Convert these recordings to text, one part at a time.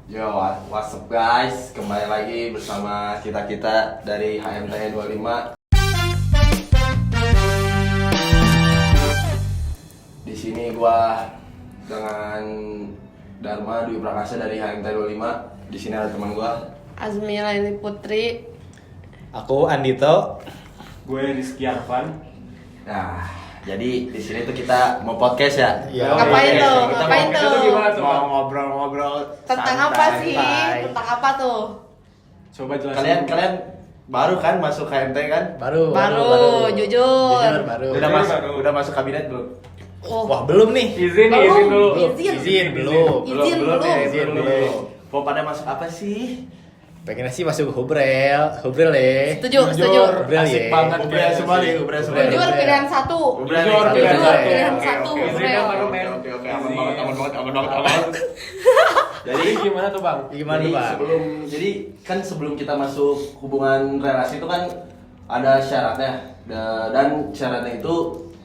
Yo, what's up guys? Kembali lagi bersama kita dari HMT 25. Di sini gua dengan Dharma Dwi Prakasa dari HMT 25. Di sini ada teman gua, Azmi Laili Putri. Aku Andito. Gue Rizky Arfan. Nah, jadi di sini tuh kita mau podcast ya. Ya, Ngapain Oke, tuh? kita Ngapain mau- tuh? Gimana tuh? Mau ngobrol-ngobrol Tentang santai. apa sih? santai. Tentang apa tuh? Coba jelasin. Kalian baru kan masuk HMT kan? Baru, Jujur. baru. Udah masuk kabinet belum? Oh, Wah, belum nih. Izin dulu. Izin. Belum. Izin belum. Izin belum. Mau pada masuk apa sih? Pengennya sih masuk Hubrel ya. Setuju. Hubrel Asik ya. banget. Ubrel semua nih, ubrel semua. Ubrel. Jujur pilihan satu. Ubrel Jujur, nih. pilihan Jujur satu. pilihan Oke, satu. oke, oke, Ubrel. oke, aman banget. Jadi gimana tuh bang? Gimana Jadi Pak? sebelum kita masuk hubungan relasi itu kan ada syaratnya. Dan syaratnya itu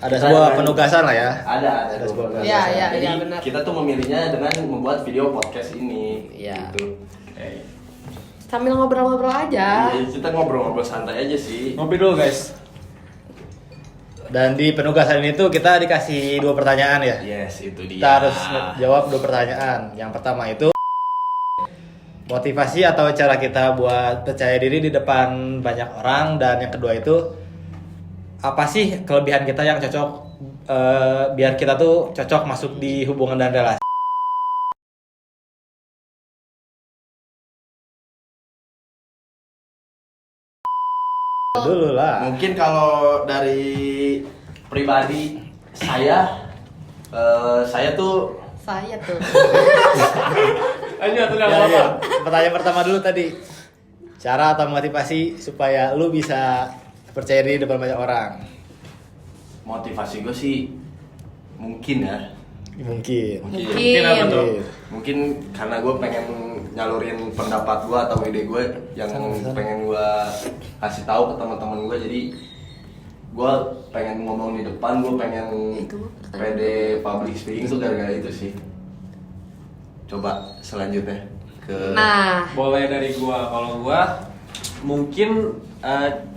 Ada kita sebuah dengan- penugasan lah ya. Ada Ada sebuah penugasan. Iya, Jadi benar. kita tuh memilihnya dengan membuat video podcast ini. Iya. Gitu. Sambil ngobrol-ngobrol aja. Iya, kita ngobrol-ngobrol santai aja sih. Ngopi dulu guys. Dan di penugasan ini tuh kita dikasih 2 pertanyaan ya. Yes, itu dia. Kita harus jawab 2 pertanyaan. Yang pertama itu motivasi atau cara kita buat percaya diri di depan banyak orang, dan yang kedua itu apa sih kelebihan kita yang cocok biar kita tuh cocok masuk di hubungan dan relasi. Dulu lah. Mungkin kalau dari pribadi saya tuh Saya tuh. Lanjut udah Ya, apa? ya. Pertanyaan pertama dulu tadi. Cara atau motivasi supaya lu bisa percaya diri depan banyak orang. motivasi gue sih mungkin ya. Mungkin. Mungkin apa tuh? Mungkin karena gue pengen nyalurin pendapat gue atau ide gue yang Sana. pengen gue kasih tahu ke teman-teman gue. Jadi gue pengen ngomong di depan, gue pengen Itu pede public speaking tuh gara-gara itu sih. Coba selanjutnya ke Nah, Boleh dari gua. Kalau gua mungkin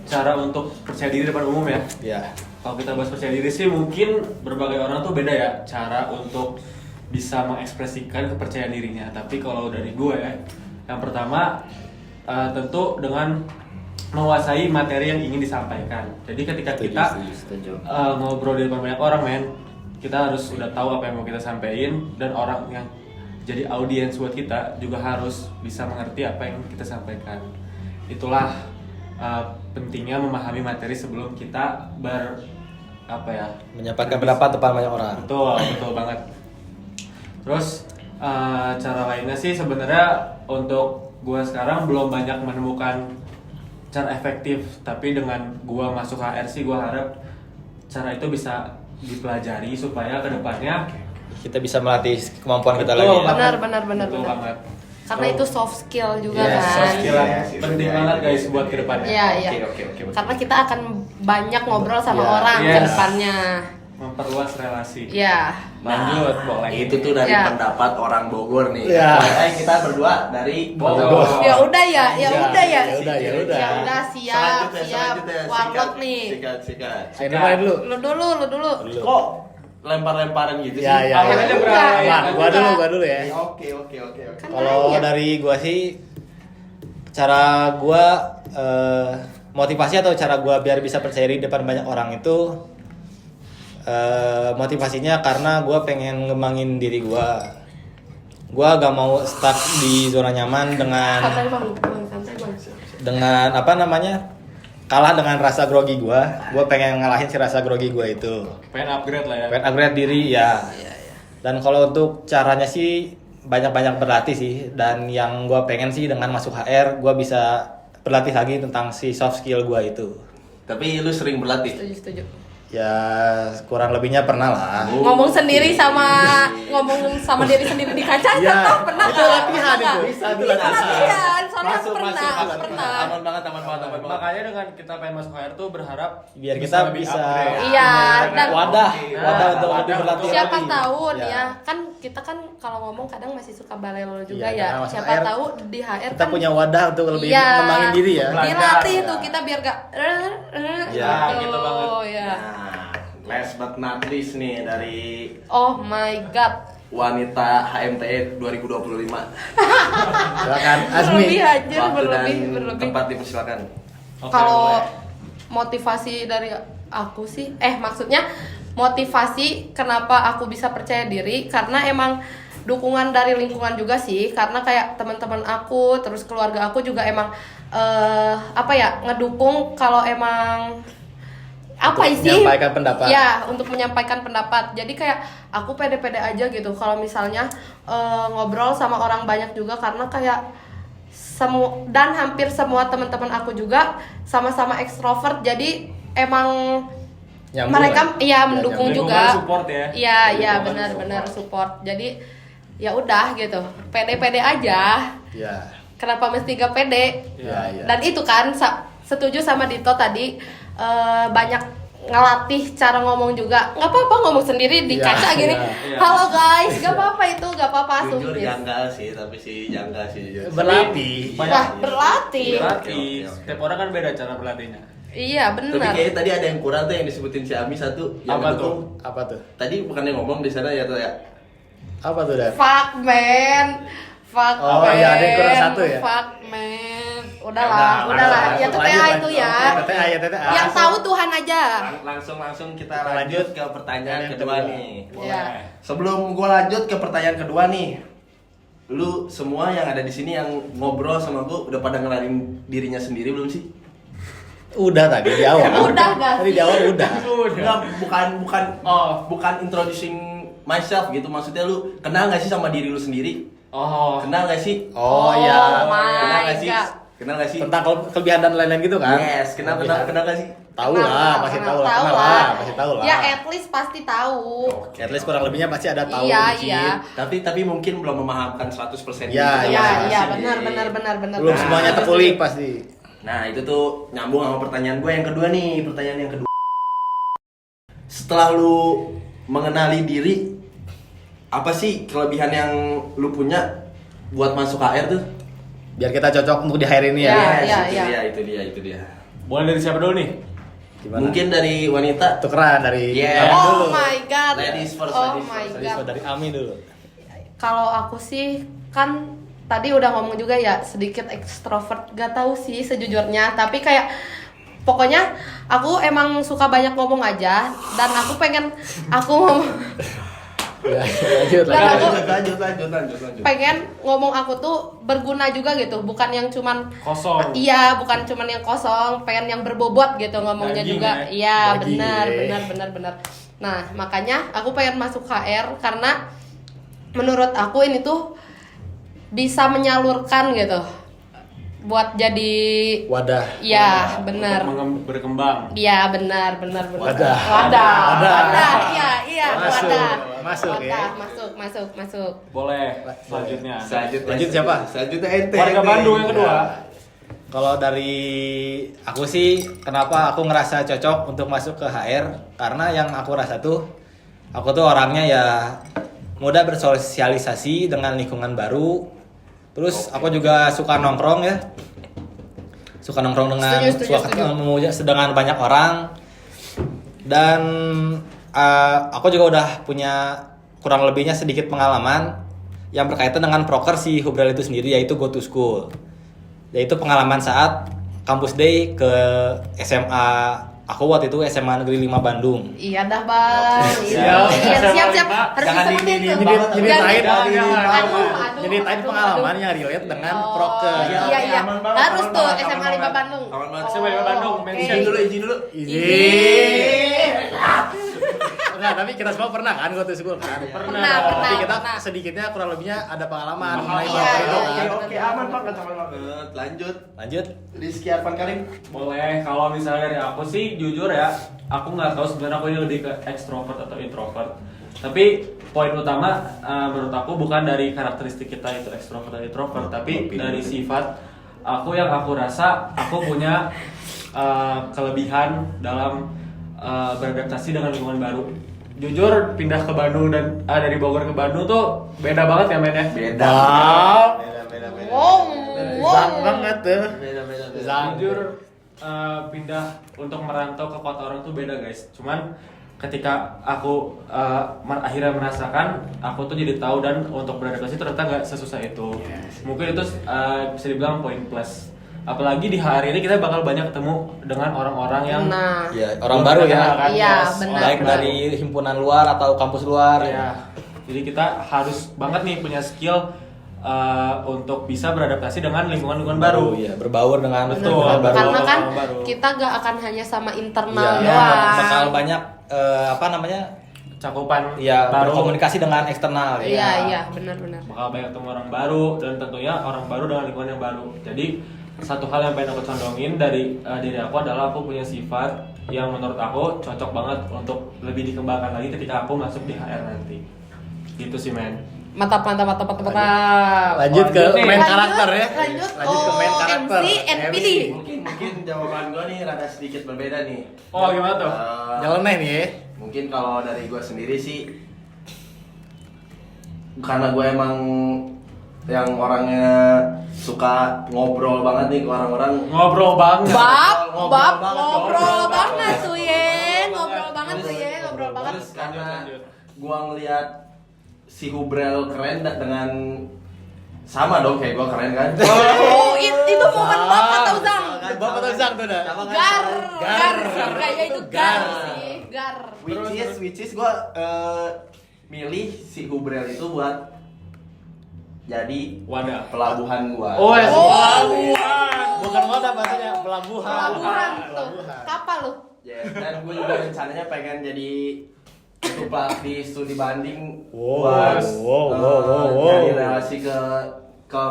cara untuk percaya diri depan umum ya. Ya. Kalau kita bahas percaya diri sih mungkin berbagai orang tuh beda ya cara untuk bisa mengekspresikan kepercayaan dirinya. Tapi kalau dari gue ya, yang pertama tentu dengan menguasai materi yang ingin disampaikan. Jadi ketika kita Setuju. ngobrol di depan banyak orang kita harus udah tahu apa yang mau kita sampaikan, dan orang yang jadi audiens buat kita juga harus bisa mengerti apa yang kita sampaikan. Itulah pentingnya memahami materi sebelum kita Menyampaikan pendapat depan banyak orang. betul banget. Terus cara lainnya sih sebenarnya untuk gua sekarang belum banyak menemukan cara efektif, tapi dengan gua masuk HR sih gua harap cara itu bisa dipelajari supaya kedepannya Kita bisa melatih kemampuan kita Betul, lagi. Ya. benar. betul banget. Karena itu soft skill juga Yes, kan. soft skill Yes, penting yes, banget yes, guys yes, buat yes. kedepannya. Iya. Oke, betul. Karena kita akan banyak ngobrol sama Ya. orang Yes. ke depannya. Memperluas relasi. Iya. Lanjut, boleh. Itu tuh dari Ya. pendapat orang Bogor nih. Ya. Kita berdua dari Bogor. Ya udah ya. Ya udah. Ya udah siap. Selanjutnya, Warlock nih. Sikat. Ini mana dulu? Lu dulu. Kok lempar-lemparan gitu sih? Ya. Awal aja, Bro. Enggak. Nah, gua dulu ya. Oke. Kan Kalau nanya. dari gua sih cara gua motivasi atau cara gua biar bisa percaya diri depan banyak orang itu motivasinya karena gua pengen ngembangin diri gua. Gua gak mau stuck di zona nyaman Santai bang, santai bang. dengan kalah dengan rasa grogi gua pengen ngalahin si rasa grogi gua itu. Pengen upgrade lah ya. Pengen upgrade diri ya. Dan kalau untuk caranya sih banyak-banyak berlatih sih, dan yang gua pengen sih dengan masuk HR gua bisa berlatih lagi tentang si soft skill gua itu. Tapi lu sering berlatih? Setuju. Ya kurang lebihnya pernah lah. Ngomong sendiri ngomong sama diri sendiri di kaca Iya. tetap pernah Itu nggak? latihan Pernah itu. nggak? Itu latihan. Latihan, soalnya Masuk, pernah, masuk. pernah. Aman banget. Makanya dengan kita pengen masuk HR tuh berharap Biar kita lebih bisa upgrade. Iya, dan wadah Wadah untuk wadah lebih berlatih untuk- siapa lagi. tahu Ya. nih ya, kan kita kan kalau ngomong kadang masih suka balelo juga Iya, ya. karena masuk Siapa HR, tahu di HR Kita kan punya wadah untuk lebih iya, ngembangin diri ya. Belajar. dilatih Ya. tuh kita biar gak Ya, gitu banget. ya. Nah, last but not least nih dari Oh my god. wanita HMTE 2025. Silakan Azmi. Berlebih aja, Waktu dan berlebih. tempat dipersilakan. Oke, Kalau boleh. motivasi dari aku sih, maksudnya motivasi kenapa aku bisa percaya diri karena emang dukungan dari lingkungan juga sih, karena kayak teman-teman aku terus keluarga aku juga emang ngedukung kalau emang Untuk menyampaikan pendapat. Ya, untuk menyampaikan pendapat. Jadi kayak aku pede-pede aja gitu kalau misalnya ngobrol sama orang banyak juga, karena kayak dan hampir semua teman-teman aku juga sama-sama ekstrovert. Jadi emang Nyambung mereka lah. iya mendukung Lingkungan juga. support ya. Iya, iya Lingkungan benar-benar support. Jadi ya udah gitu. Pede-pede aja. Ya. Kenapa mesti gak pede? Ya, ya. Dan itu kan setuju sama Dito tadi, banyak ngelatih cara ngomong juga. Nggak apa-apa ngomong sendiri di Iya, kaca gini. iya. Halo guys, gak apa-apa itu, gak apa-apa Jujur sumpis. janggal sih, tapi janggal sih jujur. Berlatih. Wah, berlatih. Berlatih. Oke. Setiap orang kan beda cara berlatihnya. Iya Tapi benar. kayaknya tadi ada yang kurang tuh yang disebutin si Ami satu. Yang Apa ngedukung. Apa tuh? Tadi bukannya ngomong di sana ya tuh ya? Apa tuh, Dan? Fuck man. Fuck Oh, man. iya, ada yang kurang satu ya? Fuck man. Ya Udahlah. Ya Lanjut, TTA itu ya. TTA ya, TTA. Yang tahu Tuhan aja. Langsung kita Kita lanjut lanjut ke pertanyaan yang kedua kedua. nih. Iya. Sebelum gua lanjut ke pertanyaan kedua nih, lu semua yang ada di sini yang ngobrol sama gua udah pada ngenalin dirinya sendiri belum sih? Udah tadi di awal. Udah gak Tadi di awal udah. Enggak, bukan introducing myself gitu. Maksudnya lu kenal gak sih sama diri lu sendiri? Oh. Kenal gak sih? Oh iya. Kenal my gak sih? God. Kenal gak sih? Tentang kelebihan dan lain-lain gitu kan? Yes, kenal gak sih? Tahu lah, pasti tahu lah. Kenal lah, pasti tahu lah. Ya at least pasti tahu. At least kurang lebihnya pasti ada tahu Iya, dikit. iya. Tapi mungkin belum memahamkan 100% Iya, gitu. Iya, masing-masing. iya benar. Belum Nah, semuanya terkulik pasti. Nah itu tuh nyambung sama pertanyaan gue yang kedua nih. Pertanyaan yang kedua, setelah lu mengenali diri, apa sih kelebihan yang lu punya buat masuk HR tuh? Biar kita cocok untuk di hari ini ya. Iya, Yes, iya. itu dia. Boleh dari siapa dulu nih? Gimana? Mungkin dari wanita. tukeran dari Yeah. Ami Oh dulu. my god. Ladies first, Oh ladies my first. Dari, god. dari Ami dulu. Kalau aku sih kan tadi udah ngomong juga ya, sedikit ekstrovert, gak tahu sih sejujurnya, tapi kayak pokoknya aku emang suka banyak ngomong aja, dan aku pengen Ya, lanjut Dan lanjut. aku- Lanjut. pengen ngomong aku tuh berguna juga gitu, bukan yang cuman Kosong. iya, bukan cuman yang kosong, pengen yang berbobot gitu ngomongnya Daging juga. ya? Iya, Daging, benar. Nah, makanya aku pengen masuk HR karena menurut aku ini tuh bisa menyalurkan gitu buat jadi Wadah. iya, benar. Untuk berkembang. Iya, benar. Wadah. Wadah. Iya, Masuk. wadah. Masuk, ya. Masuk. Boleh. Selanjutnya. Lanjut siapa? Selanjutnya ente. Warga Bandung yang kedua. Kalau dari aku sih, kenapa aku ngerasa cocok untuk masuk ke HR? Karena yang aku rasa tuh, aku tuh orangnya ya mudah bersosialisasi dengan lingkungan baru. Terus aku juga suka nongkrong ya, suka nongkrong dengan Setuju. dengan banyak orang. Dan aku juga udah punya kurang lebihnya sedikit pengalaman yang berkaitan dengan proker si Hubrel itu sendiri, yaitu Go to School. Yaitu pengalaman saat kampus day ke SMA aku waktu itu SMA Negeri 5 Bandung. Iya dah, Bang. Siap. Siap. Harus Jangan disebutin ini, tuh. Nyeritain Aduh. nyeritain pengalaman yang relate dengan Oh, proker. Iya. Aman banget, Harus aman tuh banget, SMA aman 5 banget. Bandung. Aman banget. SMA 5 Bandung, Oke. mention Izin dulu. Enggak, tapi kita semua pernah kan Go to School kan? Pernah. Tapi kita sedikitnya kurang lebihnya ada pengalaman mengenai Iya, proker itu iya, kan. Oke, aman banget. Lanjut. Lanjut. Rizky Arfan Karim. Boleh. Kalau misalnya dari aku sih jujur ya, aku nggak tahu sebenarnya aku ini lebih ke extrovert atau introvert. Tapi poin utama menurut aku bukan dari karakteristik kita itu extrovert atau introvert, tapi dari sifat yang aku rasa aku punya kelebihan dalam beradaptasi dengan lingkungan baru. Jujur pindah ke Bandung dan dari Bogor ke Bandung tuh beda banget ya men ya. Beda. Wow, Zang banget tuh. Jujur pindah untuk merantau ke kota orang tuh beda guys. Cuman ketika aku akhirnya merasakan, aku tuh jadi tahu dan untuk beradaptasi ternyata nggak sesusah itu. Mungkin itu bisa dibilang poin plus. Apalagi di hari ini kita bakal banyak ketemu dengan orang-orang yang nah, Ya, orang baru ya. Iya, Yes, benar. Baik dari himpunan luar atau kampus luar. ya. Jadi kita harus banget nih punya skill untuk bisa beradaptasi dengan lingkungan-lingkungan baru. Ya, berbaur dengan Betul. lingkungan baru. Karena kan Orang baru. kita gak akan hanya sama internal Iya, doang. bakal banyak apa namanya? Cakupan Ya, baru. berkomunikasi dengan eksternal. Iya, benar-benar. Bakal banyak ketemu orang baru dan tentunya orang baru dengan lingkungan yang baru. Jadi satu hal yang pengen aku condongin dari diri aku adalah aku punya sifat yang menurut aku cocok banget untuk lebih dikembangkan lagi ketika aku masuk di HR nanti. Gitu sih men. Mantap. Lanjut ke Lanjut nih. main Lanjut, karakter ya. lanjut. Lanjut ke main Oh, karakter. MC, NPD. Mungkin jawaban gue nih rada sedikit berbeda nih. Oh gimana tuh? Jalan nih ya. Mungkin kalau dari gue sendiri sih, karena gue emang yang orangnya suka ngobrol banget nih ke orang-orang. Ngobrol banget. Ngobrol banget tuh ye, ngobrol banget tuh ye, ngobrol banget. Terus karena Lanjut. gue ngeliat si Hubrel keren dengan sama dong kayak gue keren kan. Oh, itu momen bapak atau Zang? Bapak atau Zang tuh dah. Sama kan? Gar Sama. sih, kayaknya itu gar sih, gar. Which is gue milih si Hubrel itu buat jadi Wadah. pelabuhan gue. Oh, ya, Oh. pelabuhan. Bukan wadah bahasanya, pelabuhan. Pelabuhan tuh, kapal lu. Ya, dan gue juga rencananya pengen jadi ketua di studi banding Wow, buat wow. jadi relasi ke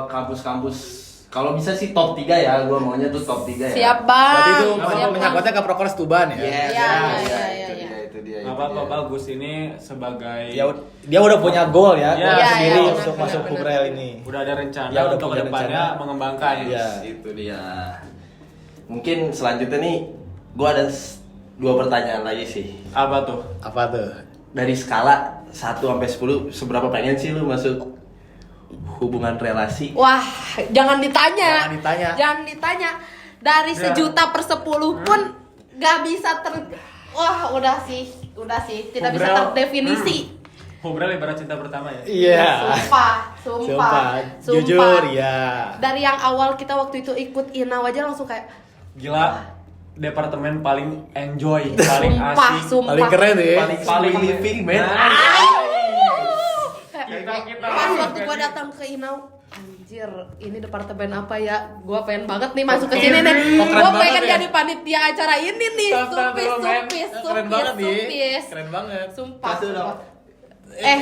kampus-kampus. Kalau bisa sih top 3 ya, gue maunya tuh top 3 ya. Siap bang. Berarti itu Siap, Bang. menyangkutnya ke Prokes Tuban ya. Yes, Iya, itu dia. Gak apa-apa bagus ini sebagai Dia udah punya goal ya, Iya, goal iya, sendiri benar, untuk benar, masuk benar. Hubrel ini. udah ada rencana Ya, udah untuk punya kedepannya rencana. mengembangkan. Iya. Itu dia. Mungkin selanjutnya nih, gue ada 2 pertanyaan lagi sih. Apa tuh? Apa tuh? Dari skala 1 sampai 10, seberapa pengen sih lu masuk hubungan relasi? Wah, jangan ditanya. Jangan ditanya. Jangan ditanya. Dari Ya. 1.000.000 per 10 pun gak bisa Wah, udah sih, tidak bisa Hubrel. terdefinisi. Hubrel ibarat cinta pertama ya? Iya. Sumpah. Jujur ya. Dari yang awal kita waktu itu ikut Inaw aja langsung kayak Gila, departemen paling enjoy, paling asik. sumpah. Paling keren ya. Paling living, man. Kayak pas waktu gua datang ke Inaw, anjir, ini departemen apa ya? Gua pengen banget nih masuk ke sini nih. Oh, keren Gua banget pengen ya. jadi panitia acara ini nih. Tonton dulu, men. Keren banget nih. Supis. Keren banget. Sumpah. Kasih dong. Bang.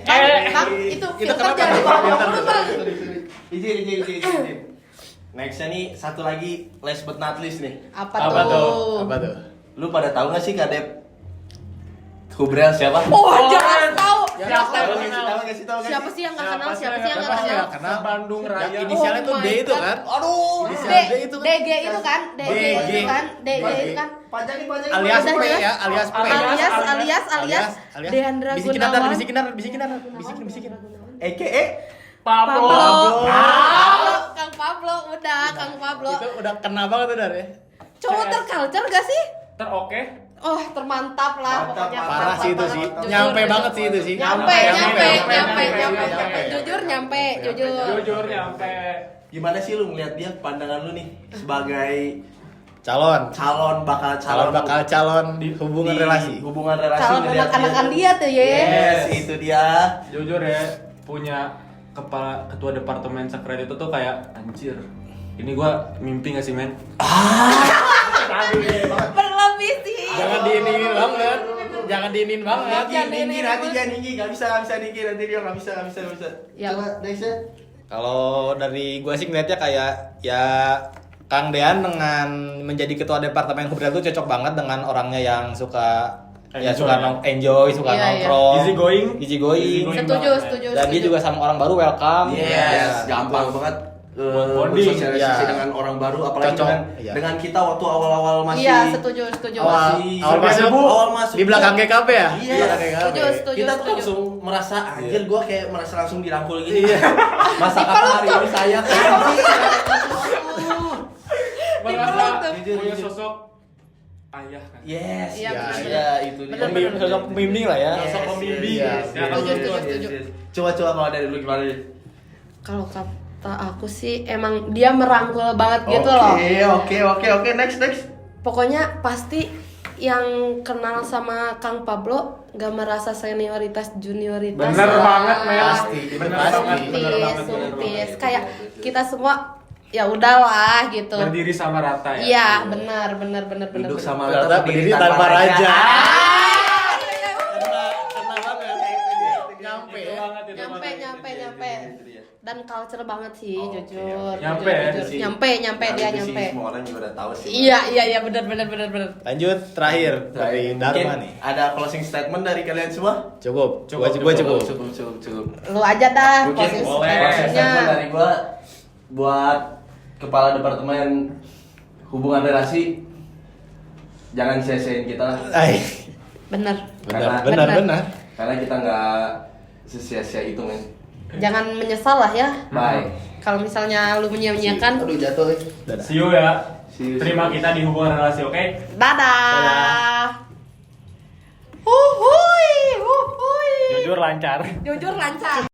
Bang, itu filter kenapa? jangan dibawa dulu, Bang. Izin. Nextnya nih satu lagi last but not least nih. Apa Apa tuh? Apa tuh? Lu pada tahu nggak sih Kadep Hubrel siapa? Oh, jangan tahu. Siapa? Tahu nggak sih? Tahu nggak sih? Tahu nggak Siapa sih? sih yang nggak kenal? Siapa sih yang nggak Siapa sih kenal? yang kenal? Bandung Raya. Yang inisialnya tuh Oh D my itu God. kan? Aduh. Inisial D itu kan? DG itu kan? DG itu kan? DG itu kan? Pajang. Alias Udah P jelas. ya, alias P. Alias Deandra Bisikin Gunawan. bisikin. EKE Pablo. Ah. Kang Pablo, udah Kang Pablo. Itu udah kena banget tuh Dar ya. Cowok terculture gak sih? Teroke. Oh, termantap lah Mantap, pokoknya. Parah mantap sih itu banget. sih. Jujur, Nyampe jujur. banget sih itu sih. Nyampe. Nyampe. Jujur nyampe, jujur. Jujur nyampe. gimana sih lu ngeliat dia, pandangan lu nih sebagai Calon bakal calon hubungan di relasi. hubungan relasi Calon ngeliat anak-anakan tuh. dia tuh ye. Yes, itu dia. Jujur ya, punya ketua departemen sekret itu tuh kayak anjir. Ini gua mimpi gak sih men? Berlebih sih. Jangan diinin banget. Jangan diinin banget. Jangan Tinggi, nggak bisa tinggi, nanti dia nggak bisa. Ya. Coba next ya. Kalau dari gua sih ngeliatnya kayak ya Kang Dean dengan menjadi ketua departemen Hubrel itu cocok banget dengan orangnya yang suka enjoy, suka Iya, iya. nongkrong, Easy going. easy going. Setuju. Dan dia juga sama orang baru welcome. Yes, Ya, gampang gitu. banget. Buat bonding, bersosialisasi iya. dengan orang baru, apalagi Cocok, dengan iya. dengan kita waktu awal-awal masih Iya, setuju. Awal masuk, awal masuk di belakang GKP ya? Iya. Di belakang GKP. Setuju. kita tuh langsung merasa anjir gue kayak merasa langsung dirangkul gitu. Masa kata Dipeluk hari tuh. ini saya kayak merasa tuh. punya sosok ayah kan. yes, Iya, ya, bener. iya itu dia. Bener. Sosok pembimbing lah ya. Yes, Sosok pembimbing. yes, Iya. yes, Setuju, yes, setuju. yes, yes. Coba kalau dari lu gimana nih? Kalau kata aku sih emang dia merangkul banget gitu loh. Oke, next. Pokoknya pasti yang kenal sama Kang Pablo gak merasa senioritas junioritas. Bener lah. banget, Mel. Pasti, Bener pasti. banget, bener banget. Sumpis. Kayak kita semua ya udahlah gitu. Berdiri sama rata ya. Iya, benar. Duduk sama Ternyata rata berdiri tanpa raja. Kena banget. Nyampe Itu ya. banget, itu Nyampe. banget. Dan culture banget sih, jujur. Nyampe jujur, ya? jujur. Nyampe dia Itu sih nyampe. Semua orang juga udah tahu sih. Iya, benar. Lanjut terakhir dari Dharma Mungkin nih. ada closing statement dari kalian semua? Cukup. Cukup, Gua cukup. Cukup. Lu aja dah Mungkin posisi boleh. closing statement statementnya. dari gua buat kepala departemen hubungan relasi, jangan sia-siain kita lah. Ay, Bener. benar. Karena kita nggak sia-sia itu men. Jangan menyesal lah ya. Bye. Kalau misalnya lu menyia-nyiakan. Aduh jatuh. Dadah. See you ya. See you. Terima kita di hubungan relasi, oke? Dadah. Huhuy. Jujur lancar. Jujur lancar.